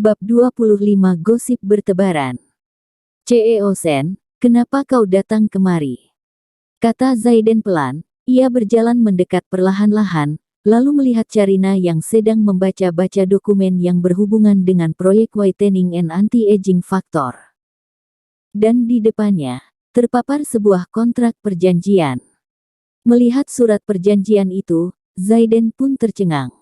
Bab 25 Gosip bertebaran. Ceosen, kenapa kau datang kemari? Kata Zaiden pelan. Ia berjalan mendekat perlahan-lahan, lalu melihat Carina yang sedang membaca-baca dokumen yang berhubungan dengan proyek Whitening and Anti-Aging Factor. Dan di depannya, terpapar sebuah kontrak perjanjian. Melihat surat perjanjian itu, Zaiden pun tercengang.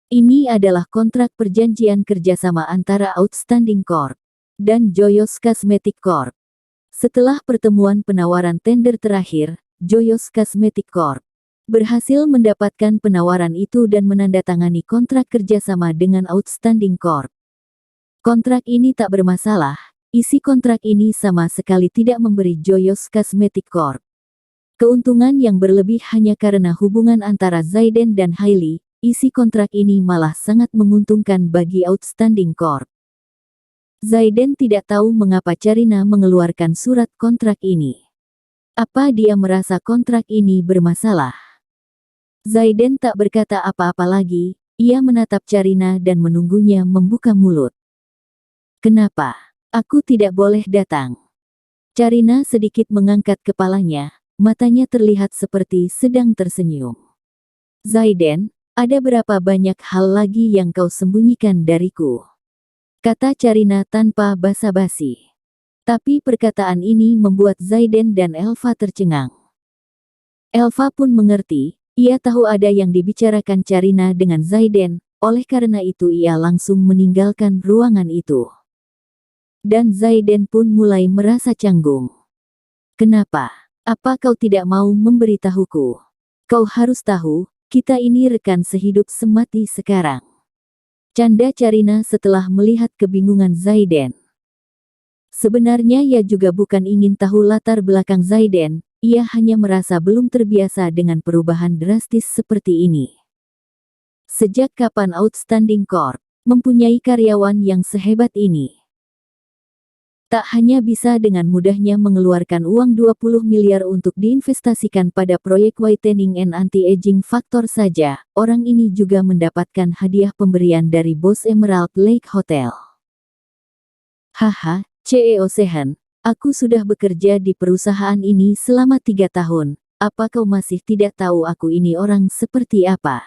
Ini adalah kontrak perjanjian kerjasama antara Outstanding Corp dan Joyous Cosmetic Corp. Setelah pertemuan penawaran tender terakhir, Joyous Cosmetic Corp berhasil mendapatkan penawaran itu dan menandatangani kontrak kerjasama dengan Outstanding Corp. Kontrak ini tak bermasalah, isi kontrak ini sama sekali tidak memberi Joyous Cosmetic Corp keuntungan yang berlebih hanya karena hubungan antara Zaiden dan Hailey. Isi kontrak ini malah sangat menguntungkan bagi Outstanding Corp. Zaiden tidak tahu mengapa Carina mengeluarkan surat kontrak ini. Apa dia merasa kontrak ini bermasalah? Zaiden tak berkata apa-apa lagi, ia menatap Carina dan menunggunya membuka mulut. Kenapa? Aku tidak boleh datang. Carina sedikit mengangkat kepalanya, matanya terlihat seperti sedang tersenyum. Zaiden, ada berapa banyak hal lagi yang kau sembunyikan dariku? Kata Carina tanpa basa-basi. Tapi perkataan ini membuat Zaiden dan Elva tercengang. Elva pun mengerti, ia tahu ada yang dibicarakan Carina dengan Zaiden, oleh karena itu ia langsung meninggalkan ruangan itu. Dan Zaiden pun mulai merasa canggung. Kenapa? Apa kau tidak mau memberitahuku? Kau harus tahu, kita ini rekan sehidup semati sekarang. Canda Carina setelah melihat kebingungan Zaiden. Sebenarnya ia juga bukan ingin tahu latar belakang Zaiden, ia hanya merasa belum terbiasa dengan perubahan drastis seperti ini. Sejak kapan Outstanding Corp mempunyai karyawan yang sehebat ini? Tak hanya bisa dengan mudahnya mengeluarkan uang 20 miliar untuk diinvestasikan pada proyek Whitening and Anti-Aging Factor saja, orang ini juga mendapatkan hadiah pemberian dari bos Emerald Lake Hotel. Haha, CEO Sehan, aku sudah bekerja di perusahaan ini selama 3 tahun, apa kau masih tidak tahu aku ini orang seperti apa?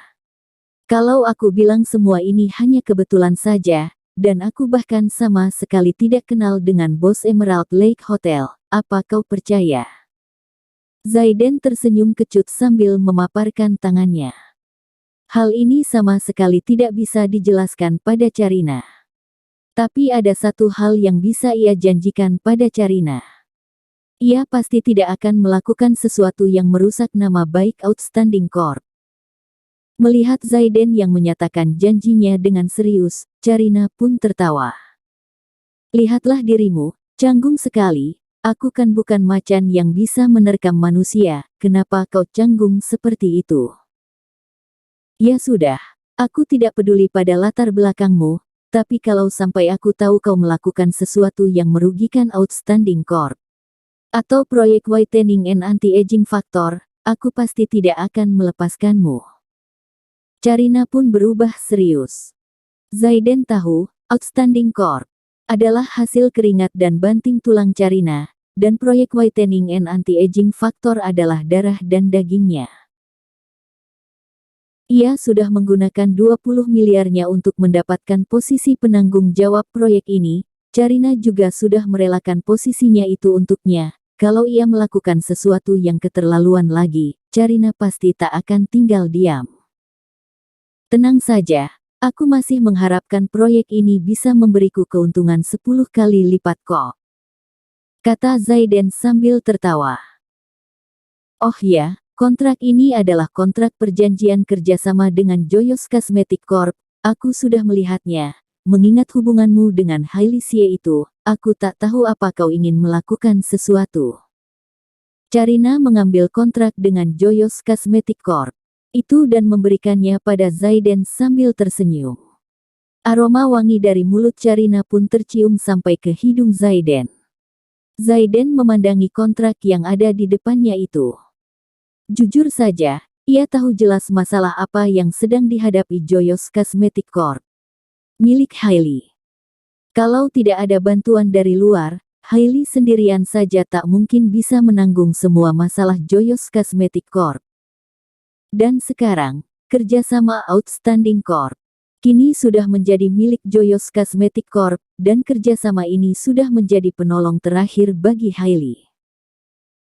Kalau aku bilang semua ini hanya kebetulan saja, dan aku bahkan sama sekali tidak kenal dengan bos Emerald Lake Hotel, apa kau percaya? Zaiden tersenyum kecut sambil memaparkan tangannya. Hal ini sama sekali tidak bisa dijelaskan pada Carina. Tapi ada satu hal yang bisa ia janjikan pada Carina. Ia pasti tidak akan melakukan sesuatu yang merusak nama baik Outstanding Corp. Melihat Zaiden yang menyatakan janjinya dengan serius, Carina pun tertawa. Lihatlah dirimu, canggung sekali, aku kan bukan macan yang bisa menerkam manusia, kenapa kau canggung seperti itu? Ya sudah, aku tidak peduli pada latar belakangmu, tapi kalau sampai aku tahu kau melakukan sesuatu yang merugikan Outstanding Corp atau proyek Whitening and Anti-Aging Factor, aku pasti tidak akan melepaskanmu. Carina pun berubah serius. Zaiden tahu, Outstanding Corp adalah hasil keringat dan banting tulang Carina, dan proyek Whitening and Anti-Aging Factor adalah darah dan dagingnya. Ia sudah menggunakan 20 miliarnya untuk mendapatkan posisi penanggung jawab proyek ini, Carina juga sudah merelakan posisinya itu untuknya. Kalau ia melakukan sesuatu yang keterlaluan lagi, Carina pasti tak akan tinggal diam. Tenang saja, aku masih mengharapkan proyek ini bisa memberiku keuntungan 10 kali lipat kok. Kata Zaiden sambil tertawa. Oh ya, kontrak ini adalah kontrak perjanjian kerjasama dengan Joyous Cosmetic Corp. Aku sudah melihatnya. Mengingat hubunganmu dengan Hailey Xie itu, aku tak tahu apa kau ingin melakukan sesuatu. Carina mengambil kontrak dengan Joyous Cosmetic Corp itu dan memberikannya pada Zaiden sambil tersenyum. Aroma wangi dari mulut Carina pun tercium sampai ke hidung Zaiden. Zaiden memandangi kontrak yang ada di depannya itu. Jujur saja, ia tahu jelas masalah apa yang sedang dihadapi Joyos Cosmetic Corp. Milik Hailey. Kalau tidak ada bantuan dari luar, Hailey sendirian saja tak mungkin bisa menanggung semua masalah Joyos Cosmetic Corp. Dan sekarang, kerjasama Outstanding Corp. Kini sudah menjadi milik Joyos Cosmetic Corp, dan kerjasama ini sudah menjadi penolong terakhir bagi Hailey.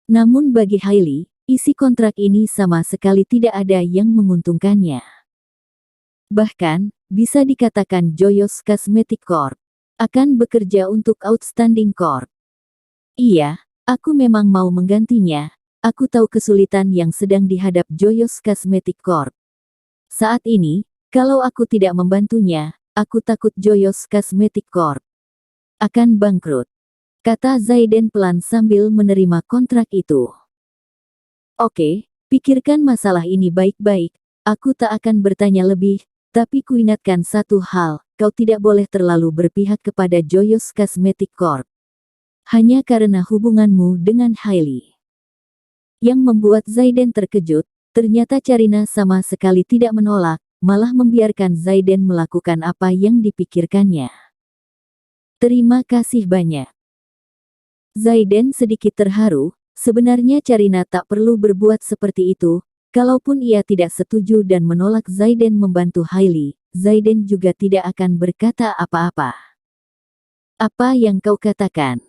Namun bagi Hailey, isi kontrak ini sama sekali tidak ada yang menguntungkannya. Bahkan, bisa dikatakan Joyos Cosmetic Corp akan bekerja untuk Outstanding Corp. Iya, aku memang mau menggantinya. Aku tahu kesulitan yang sedang dihadap Joyos Cosmetic Corp. Saat ini, kalau aku tidak membantunya, aku takut Joyos Cosmetic Corp akan bangkrut, kata Zaiden pelan sambil menerima kontrak itu. Oke, pikirkan masalah ini baik-baik, aku tak akan bertanya lebih, tapi kuingatkan satu hal, kau tidak boleh terlalu berpihak kepada Joyos Cosmetic Corp. Hanya karena hubunganmu dengan Hailey. Yang membuat Zaiden terkejut, ternyata Carina sama sekali tidak menolak, malah membiarkan Zaiden melakukan apa yang dipikirkannya. Terima kasih banyak. Zaiden sedikit terharu, sebenarnya Carina tak perlu berbuat seperti itu, kalaupun ia tidak setuju dan menolak Zaiden membantu Hailey, Zaiden juga tidak akan berkata apa-apa. Apa yang kau katakan?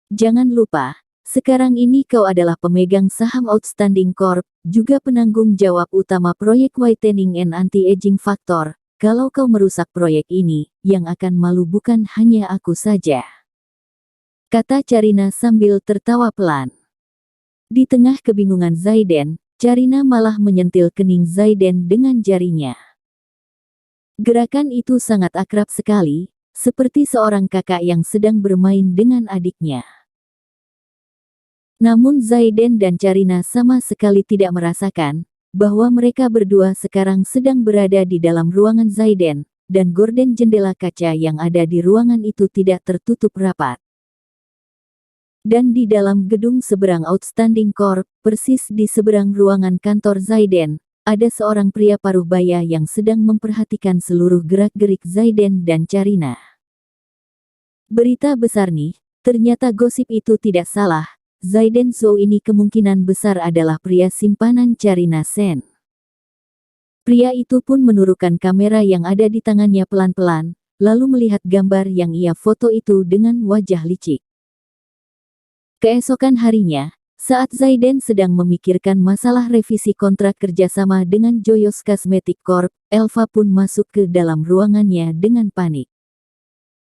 Jangan lupa, sekarang ini kau adalah pemegang saham Outstanding Corp, juga penanggung jawab utama proyek Whitening and Anti-Aging Factor. Kalau kau merusak proyek ini, yang akan malu bukan hanya aku saja, kata Carina sambil tertawa pelan. Di tengah kebingungan Zaiden, Carina malah menyentil kening Zaiden dengan jarinya. Gerakan itu sangat akrab sekali, seperti seorang kakak yang sedang bermain dengan adiknya. Namun Zaiden dan Carina sama sekali tidak merasakan bahwa mereka berdua sekarang sedang berada di dalam ruangan Zaiden, dan gorden jendela kaca yang ada di ruangan itu tidak tertutup rapat. Dan di dalam gedung seberang Outstanding Corp, persis di seberang ruangan kantor Zaiden, ada seorang pria paruh baya yang sedang memperhatikan seluruh gerak-gerik Zaiden dan Carina. Berita besar nih, ternyata gosip itu tidak salah. Zaiden Zhou ini kemungkinan besar adalah pria simpanan Carina Sen. Pria itu pun menurunkan kamera yang ada di tangannya pelan-pelan, lalu melihat gambar yang ia foto itu dengan wajah licik. Keesokan harinya, saat Zaiden sedang memikirkan masalah revisi kontrak kerjasama dengan Joyos Cosmetic Corp, Elva pun masuk ke dalam ruangannya dengan panik.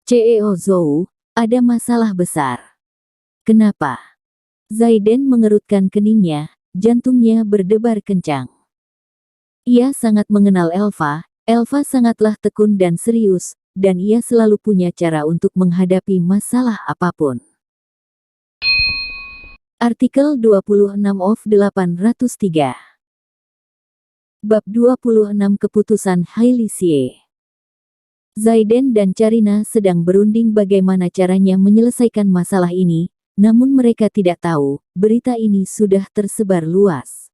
CEO Zhou, ada masalah besar. Kenapa? Zaiden mengerutkan keningnya, jantungnya berdebar kencang. Ia sangat mengenal Elva, Elva sangatlah tekun dan serius, dan ia selalu punya cara untuk menghadapi masalah apapun. Artikel 26/803. Bab 26 Keputusan Hailey Xie. Zaiden dan Carina sedang berunding bagaimana caranya menyelesaikan masalah ini, namun mereka tidak tahu, berita ini sudah tersebar luas.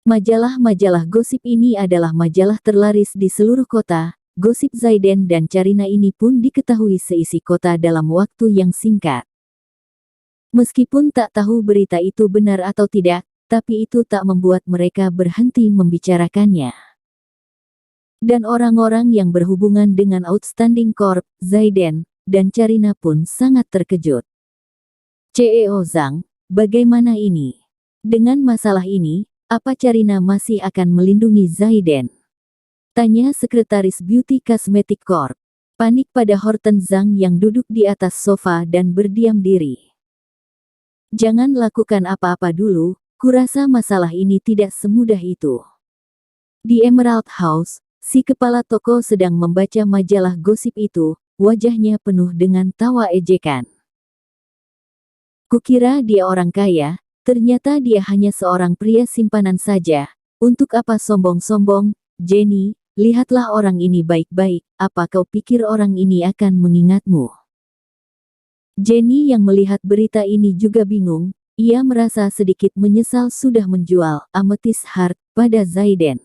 Majalah-majalah gosip ini adalah majalah terlaris di seluruh kota, gosip Zaiden dan Carina ini pun diketahui seisi kota dalam waktu yang singkat. Meskipun tak tahu berita itu benar atau tidak, tapi itu tak membuat mereka berhenti membicarakannya. Dan orang-orang yang berhubungan dengan Outstanding Corp, Zaiden, dan Carina pun sangat terkejut. CEO Zhang, bagaimana ini? Dengan masalah ini, apa Carina masih akan melindungi Zaiden? Tanya Sekretaris Beauty Cosmetic Corp. Panik pada Horton Zhang yang duduk di atas sofa dan berdiam diri. Jangan lakukan apa-apa dulu, kurasa masalah ini tidak semudah itu. Di Emerald House, si kepala toko sedang membaca majalah gosip itu, wajahnya penuh dengan tawa ejekan. Kukira dia orang kaya, ternyata dia hanya seorang pria simpanan saja. Untuk apa sombong-sombong, Jenny, lihatlah orang ini baik-baik, apa kau pikir orang ini akan mengingatmu? Jenny yang melihat berita ini juga bingung, ia merasa sedikit menyesal sudah menjual Amethyst Heart pada Zaiden.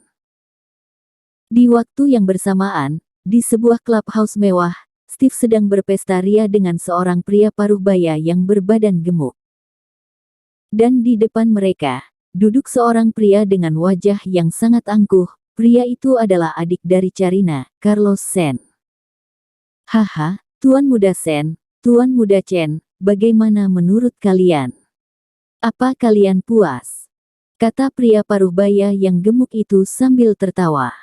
Di waktu yang bersamaan, di sebuah clubhouse mewah, Steve sedang berpesta ria dengan seorang pria paruh baya yang berbadan gemuk. Dan di depan mereka, duduk seorang pria dengan wajah yang sangat angkuh. Pria itu adalah adik dari Carina, Carlos Sen. Haha, Tuan Muda Sen, Tuan Muda Chen, bagaimana menurut kalian? Apa kalian puas? Kata pria paruh baya yang gemuk itu sambil tertawa.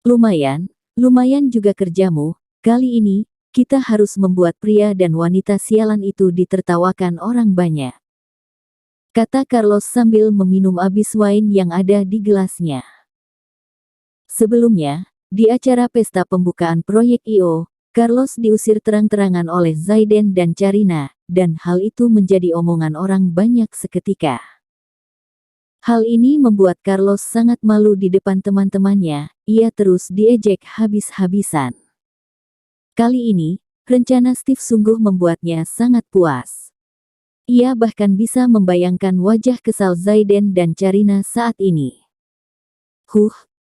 Lumayan, lumayan juga kerjamu. Kali ini, kita harus membuat pria dan wanita sialan itu ditertawakan orang banyak. Kata Carlos sambil meminum abis wine yang ada di gelasnya. Sebelumnya, di acara pesta pembukaan proyek I.O., Carlos diusir terang-terangan oleh Zaiden dan Carina, dan hal itu menjadi omongan orang banyak seketika. Hal ini membuat Carlos sangat malu di depan teman-temannya, ia terus diejek habis-habisan. Kali ini, rencana Steve sungguh membuatnya sangat puas. Ia bahkan bisa membayangkan wajah kesal Zaiden dan Carina saat ini.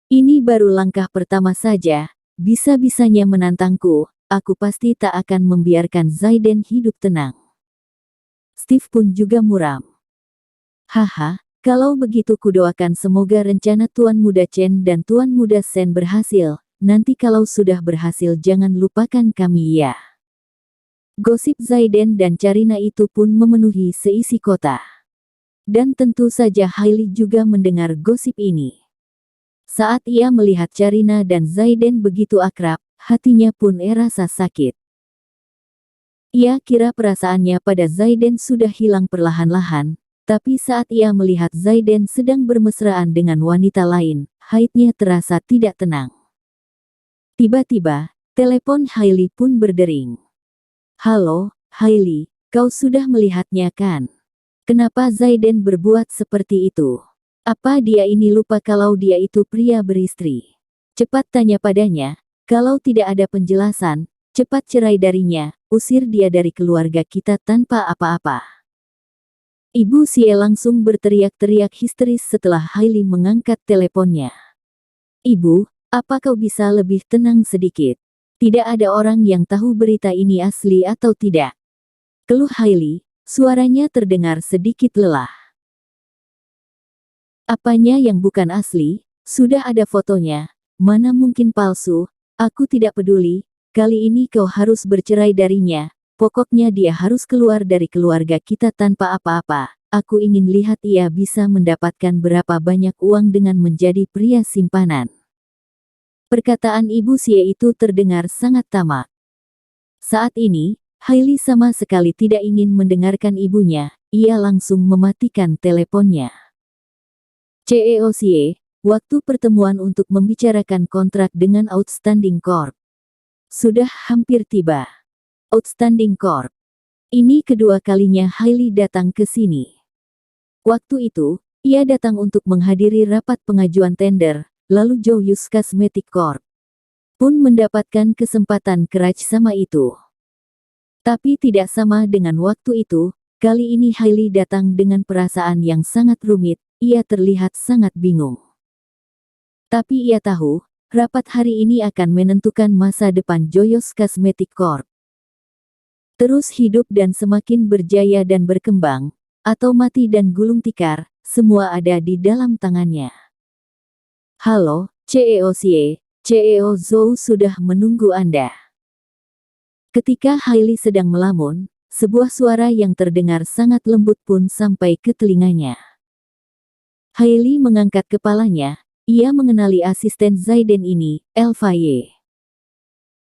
Ini baru langkah pertama saja, bisa-bisanya menantangku, aku pasti tak akan membiarkan Zaiden hidup tenang. Steve pun juga muram. Haha, kalau begitu kudoakan semoga rencana Tuan Muda Chen dan Tuan Muda Sen berhasil, nanti kalau sudah berhasil jangan lupakan kami ya. Gosip Zaiden dan Carina itu pun memenuhi seisi kota. Dan tentu saja Hailey juga mendengar gosip ini. Saat ia melihat Carina dan Zaiden begitu akrab, hatinya pun rasa sakit. Ia kira perasaannya pada Zaiden sudah hilang perlahan-lahan, tapi saat ia melihat Zaiden sedang bermesraan dengan wanita lain, hatinya terasa tidak tenang. Tiba-tiba, telepon Hailey pun berdering. Halo, Hailey, kau sudah melihatnya kan? Kenapa Zaiden berbuat seperti itu? Apa dia ini lupa kalau dia itu pria beristri? Cepat tanya padanya, kalau tidak ada penjelasan, cepat cerai darinya, usir dia dari keluarga kita tanpa apa-apa. Ibu Sie langsung berteriak-teriak histeris setelah Hailey mengangkat teleponnya. Ibu, apa kau bisa lebih tenang sedikit? Tidak ada orang yang tahu berita ini asli atau tidak. Keluh Hailey, suaranya terdengar sedikit lelah. Apanya yang bukan asli? Sudah ada fotonya. Mana mungkin palsu? Aku tidak peduli. Kali ini kau harus bercerai darinya. Pokoknya dia harus keluar dari keluarga kita tanpa apa-apa. Aku ingin lihat ia bisa mendapatkan berapa banyak uang dengan menjadi pria simpanan. Perkataan Ibu Sie itu terdengar sangat tamak. Saat ini, Hailey sama sekali tidak ingin mendengarkan ibunya, ia langsung mematikan teleponnya. CEO Sie, waktu pertemuan untuk membicarakan kontrak dengan Outstanding Corp. Sudah hampir tiba. Outstanding Corp. Ini kedua kalinya Hailey datang ke sini. Waktu itu, ia datang untuk menghadiri rapat pengajuan tender, lalu Joyus Cosmetic Corp. Pun mendapatkan kesempatan kerjasama itu. Tapi tidak sama dengan waktu itu, kali ini Hailey datang dengan perasaan yang sangat rumit, ia terlihat sangat bingung. Tapi ia tahu, rapat hari ini akan menentukan masa depan Joyus Cosmetic Corp. Terus hidup dan semakin berjaya dan berkembang, atau mati dan gulung tikar, semua ada di dalam tangannya. Halo, CEO Sie, CEO Zhou sudah menunggu Anda. Ketika Hailey sedang melamun, sebuah suara yang terdengar sangat lembut pun sampai ke telinganya. Hailey mengangkat kepalanya, ia mengenali asisten Zaiden ini, Elva Ye.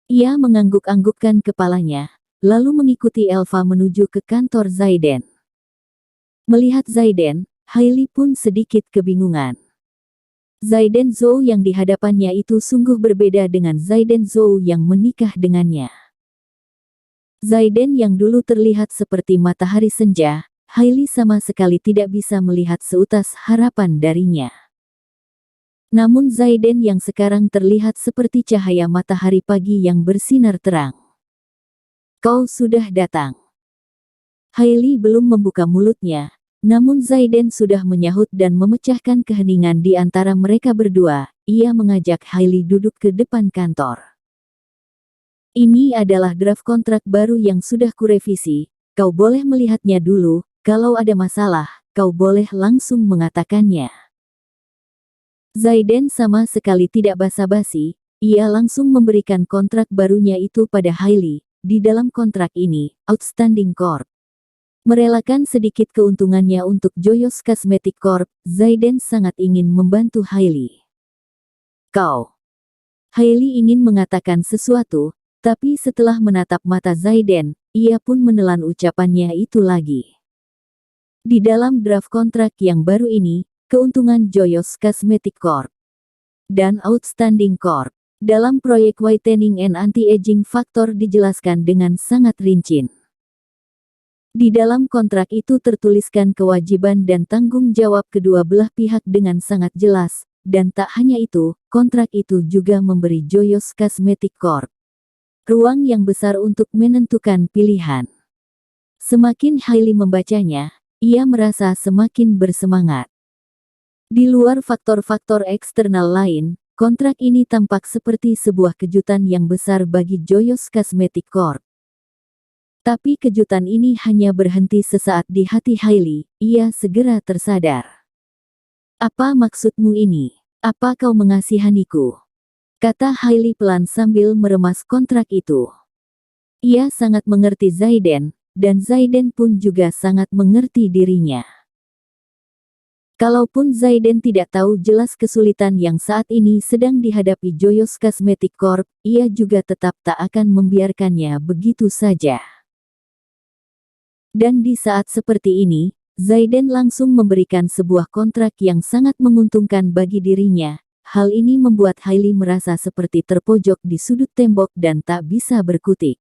Ia mengangguk-anggukkan kepalanya, lalu mengikuti Elva menuju ke kantor Zaiden. Melihat Zaiden, Hailey pun sedikit kebingungan. Zaiden Zhou yang di hadapannya itu sungguh berbeda dengan Zaiden Zhou yang menikah dengannya. Zaiden yang dulu terlihat seperti matahari senja, Hailey sama sekali tidak bisa melihat seutas harapan darinya. Namun Zaiden yang sekarang terlihat seperti cahaya matahari pagi yang bersinar terang. Kau sudah datang. Hailey belum membuka mulutnya, namun Zaiden sudah menyahut dan memecahkan keheningan di antara mereka berdua. Ia mengajak Hailey duduk ke depan kantor. Ini adalah draft kontrak baru yang sudah kurevisi. Kau boleh melihatnya dulu. Kalau ada masalah, kau boleh langsung mengatakannya. Zaiden sama sekali tidak basa-basi. Ia langsung memberikan kontrak barunya itu pada Hailey. Di dalam kontrak ini, Outstanding Corp merelakan sedikit keuntungannya untuk Joyous Cosmetic Corp. Zaiden sangat ingin membantu Hailey. Kau. Hailey ingin mengatakan sesuatu, tapi setelah menatap mata Zaiden, ia pun menelan ucapannya itu lagi. Di dalam draft kontrak yang baru ini, keuntungan Joyous Cosmetic Corp dan Outstanding Corp dalam proyek Whitening and Anti-Aging Factor dijelaskan dengan sangat rinci. Di dalam kontrak itu tertuliskan kewajiban dan tanggung jawab kedua belah pihak dengan sangat jelas, dan tak hanya itu, kontrak itu juga memberi Joyous Cosmetic Corp ruang yang besar untuk menentukan pilihan. Semakin Hailey membacanya, ia merasa semakin bersemangat. Di luar faktor-faktor eksternal lain, kontrak ini tampak seperti sebuah kejutan yang besar bagi Joyous Cosmetic Corp. Tapi kejutan ini hanya berhenti sesaat di hati Hailey. Ia segera tersadar. Apa maksudmu ini? Apa kau mengasihaniku? Kata Hailey pelan sambil meremas kontrak itu. Ia sangat mengerti Zaiden, dan Zaiden pun juga sangat mengerti dirinya. Kalaupun Zaiden tidak tahu jelas kesulitan yang saat ini sedang dihadapi Joyous Cosmetic Corp, ia juga tetap tak akan membiarkannya begitu saja. Dan di saat seperti ini, Zaiden langsung memberikan sebuah kontrak yang sangat menguntungkan bagi dirinya. Hal ini membuat Hailey merasa seperti terpojok di sudut tembok dan tak bisa berkutik.